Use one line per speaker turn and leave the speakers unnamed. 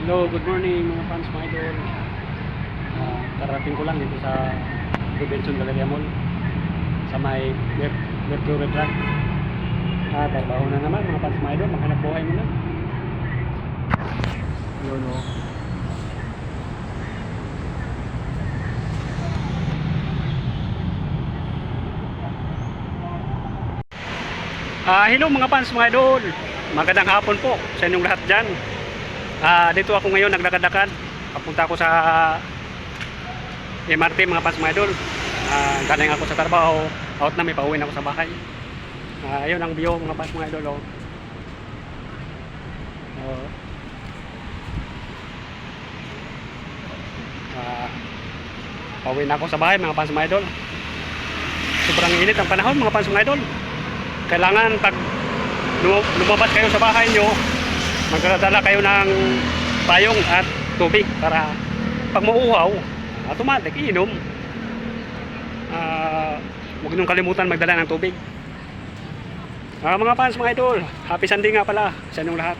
Hello, good morning mga fans, mga idol. Karating ko lang dito sa Robinson Galleria Mall sa may Mercury Track. Trabaho na naman mga fans, mga idol. Maghanap buhay muna. Yun o. Hello mga fans, mga idol. Magandang hapon po sa inyong lahat dyan. Dito ako ngayon naglakad-lakad. Papunta ako sa MRT mga fans, mga idol. Galing ako sa trabaho. Out na, may pauwi na ako sa bahay. Ayun ang view mga fans, mga idol. Pauwi na ako sa bahay mga fans, mga idol. Sobrang init ang panahon mga fans, mga idol. Kailangan pag lumabas kayo sa bahay nyo, magdadala kayo ng payong at tubig para pag mauuhaw, automatic iinom. Huwag niyong kalimutan magdala ng tubig. Mga fans, mga idol, happy Sunday nga pala sa inyong lahat.